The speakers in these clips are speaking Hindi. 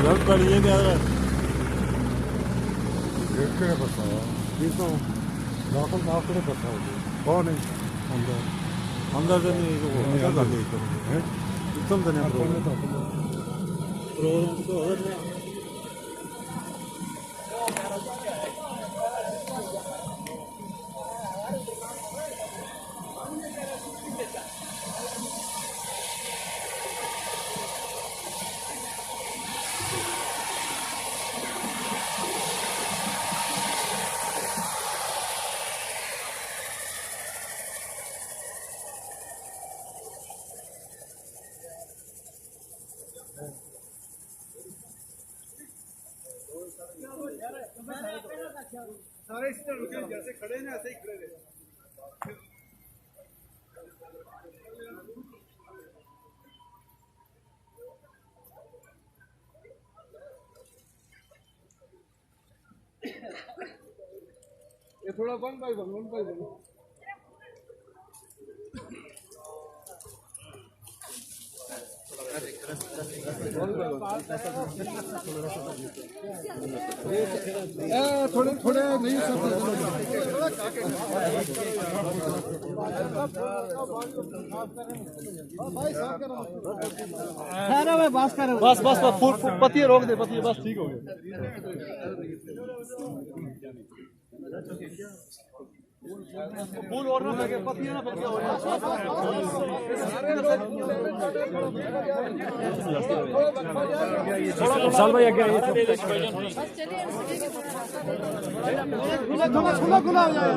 घर पर ये नहीं आ रहा ಎಕಡೆ ಬರ್ತಾವ ಇದು ನಾಲ್ಕು ನಾಲ್ಕು ಕಡೆ ಬರ್ತಾವ कौन है ಒಂದು अंदर से नहीं तो क्या कर रही है एकदम तो नहीं प्रोग्राम तो हो रहा है सारे इस तरह रुके जैसे खड़े ना ऐसे ही खड़े रहे। ये थोड़ा वन बाई वन थोड़े थोड़े नहीं बस बस बस पतिये रोक दे पतिये बस ठीक हो गया फूल और ना लगे पतिये ना फिर क्या हो साल भाई आगे थोड़ा खुला खुला हो जाए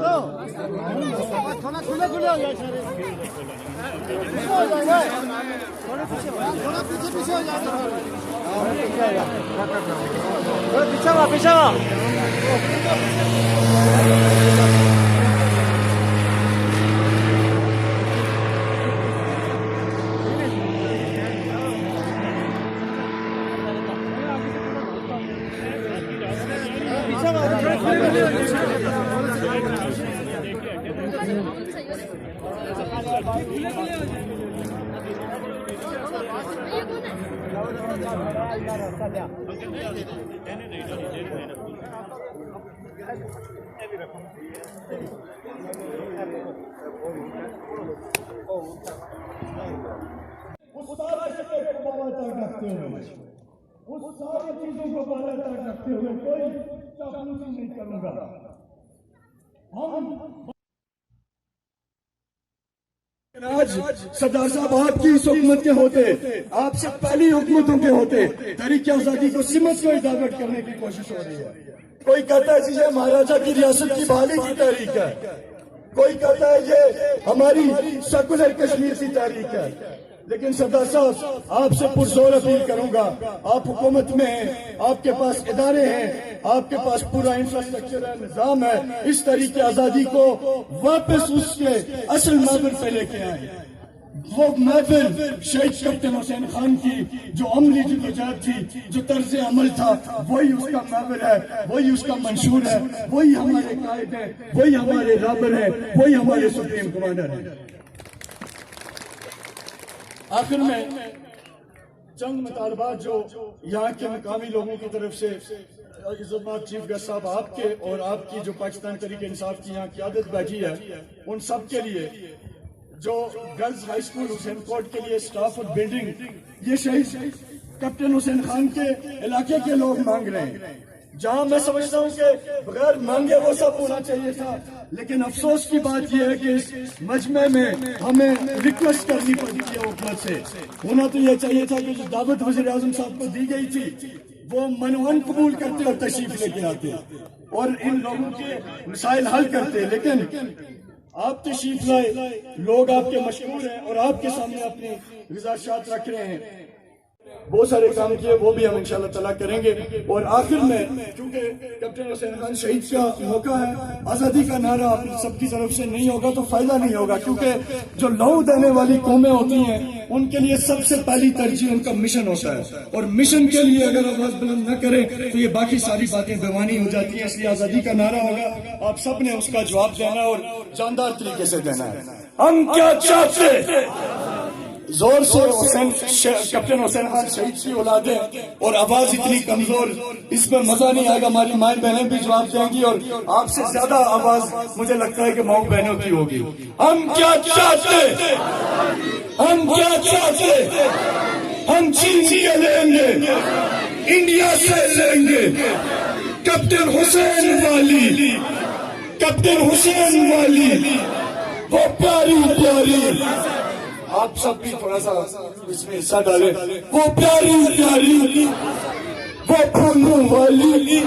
थोड़ा खुला खुला हो जाए थोड़ा पीछे पीछे हो जाए पीछे उस सारी चीजों को बाला तक रखते हुए कोई चापलूसी नहीं करूंगा। हम आज सरदार साहब आपकी इस हुकूमत के होते, आपसे पहली हुकूमतों के होते, तहरीक आजादी को सिमत को डाइवर्ट करने की कोशिश हो रही है। कोई कहता है ये महाराजा की रियासत की बहाली की तहरीक है, कोई कहता है ये हमारी सेकुलर कश्मीर की तहरीक है। लेकिन सरदार साहब आपसे पुरजोर अपील करूंगा, आप हुकूमत में हैं, आपके पास इदारे हैं, आपके पास पूरा इंफ्रास्ट्रक्चर है, निजाम है, इस तरीके आजादी को वापस उसके असल महफिल पे लेके आए। वो महफिल शहीद कैप्टन हुसैन खान की जो अमली जदोजहद थी, जो तर्ज अमल था, वही उसका महफिल है, वही उसका मंशूर है, वही हमारे कायद है, वही हमारे राबर है, वही हमारे सुप्रीम कमांडर है। आखिर में चंद मुतालबात जो यहाँ के मकामी लोगों की तरफ से इज़्ज़तमाब चीफ गेस्ट साहब आपके और आपकी जो पाकिस्तान तहरीक इंसाफ की यहाँ क़यादत बैठी है, उन सब के लिए जो girls high school Hussain Kot के लिए स्टाफ और बिल्डिंग ये शहीद कैप्टन हुसैन खान के इलाके के लोग मांग रहे हैं, जहां मैं समझता हूं कि बगैर मांगे वो सब होना चाहिए था। लेकिन अफसोस की बात यह है कि इस मजमे में हमें रिक्वेस्ट करनी पड़ी है हुकूमत से। होना तो यह चाहिए था कि जो दावत वज़ीर आज़म साहब को दी गई थी वो मनोहन कबूल करते और तशरीफ लेके आते और इन लोगों के मसाइल हल करते। लेकिन आप तशरीफ लाए, लोग आपके मशहूर हैं और आपके सामने अपनी गुजारिशात रख रहे हैं। बहुत सारे काम किए, वो भी हम इंशाल्लाह तला करेंगे। और आखिर में क्योंकि कैप्टन हुसैन खान शहीद का मौका है, आजादी का नारा आप सबकी तरफ से नहीं होगा तो फायदा नहीं होगा, क्योंकि जो लहू देने वाली कौमें होती हैं उनके लिए सबसे पहली तरजीह उनका मिशन होता है, और मिशन के लिए अगर आवाज बुलंद न करें तो ये बाकी सारी बातें बेमानी हो जाती है। इसलिए आजादी का नारा होगा, आप सब ने उसका जवाब देना और जानदार तरीके से देना है। हम क्या चाहते, जोर से कैप्टन हुसैन खान शहीद की औलाद है और आवाज इतनी कमजोर, इसमें मजा नहीं आएगा। हमारी माए बहनें भी जवाब देंगी और आपसे ज्यादा आवाज मुझे लगता है कि माओ बहनों की होगी। हम क्या चाहते, हम क्या चाहते, हम चीन से लेंगे, इंडिया से लेंगे। कैप्टन हुसैन वाली, कैप्टन हुसैन वाली, वो प्यारी प्यारी, आप सब भी थोड़ा सा इसमें हिस्सा डालें। वो प्यारी प्यारी, वो फूलों वाली,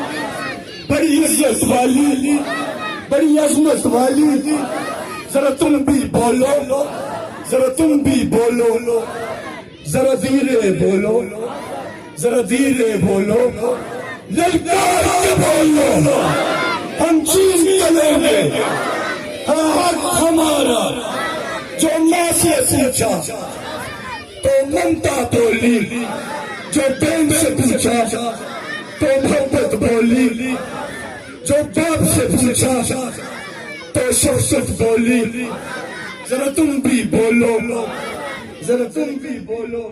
बड़ी इज्जत वाली, बड़ी अजमत वाली, जरा तुम भी बोलो, जरा तुम भी बोलो, जरा धीरे बोलो, जरा धीरे बोलो, ललकार के बोलो। हम चीन चलेंगे, हक हमारा। जो माँ से पूछा तो ममता बोली, जो बहन से पूछा तो मोहब्बत बोली, जो बाप से पूछा तो शफकत बोली। जरा तुम भी बोलो, जरा तुम भी बोलो,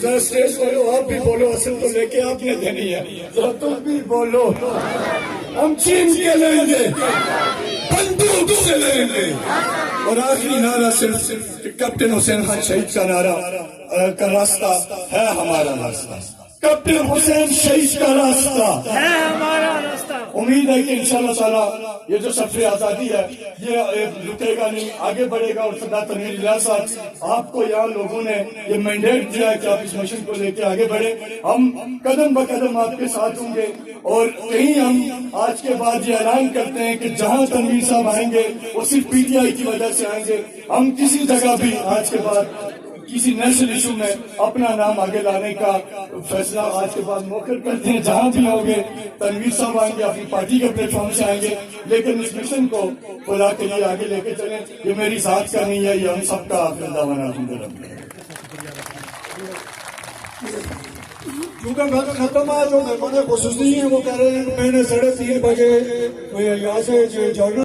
जरा स्टेज बोलो, आप भी बोलो, असल तो लेके आपने देनी है। जरा तुम भी बोलो, हम चीन के लेंगे, बंदूक से लेंगे। और आखिरी नारा सिर्फ कैप्टन हुसैन खान शहीद का नारा का रास्ता है हमारा रास्ता। कैप्टन हुसैन शहीद का रास्ता है हमारा रास्ता। उम्मीद है कि इंशाल्लाह ताला ये जो सफर आजादी है ये रुकेगा नहीं, आगे बढ़ेगा। और सरदार तनवीर इलियास साहब, आपको यहाँ लोगों ने ये मैंडेट दिया है कि आप इस मिशन को लेकर आगे बढ़े। हम कदम ब कदम आपके साथ होंगे और कहीं हम आज के बाद ये ऐलान करते हैं कि जहाँ तनवीर साहब आएंगे वो सिर्फ पीटीआई की वजह से आएंगे। हम किसी जगह भी आज के बाद किसी नेशनल इशू में अपना नाम आगे लाने का फैसला आज के बाद मौखर करते हैं। जहां भी होंगे तनवीर साहब आएंगे, अपनी पार्टी के प्लेटफॉर्म से आएंगे, लेकिन इस मिशन को खुदा के लिए आगे लेके चलें। ये मेरी जात का नहीं है, ये हम सबका वृंदावन अल्हम्दुलिल्लाह। क्योंकि वक्त खत्म है, जो मेहमान खुसूसी है वो कह रहे हैं कि मैंने 3:30 बजे यहाँ से जॉर्डन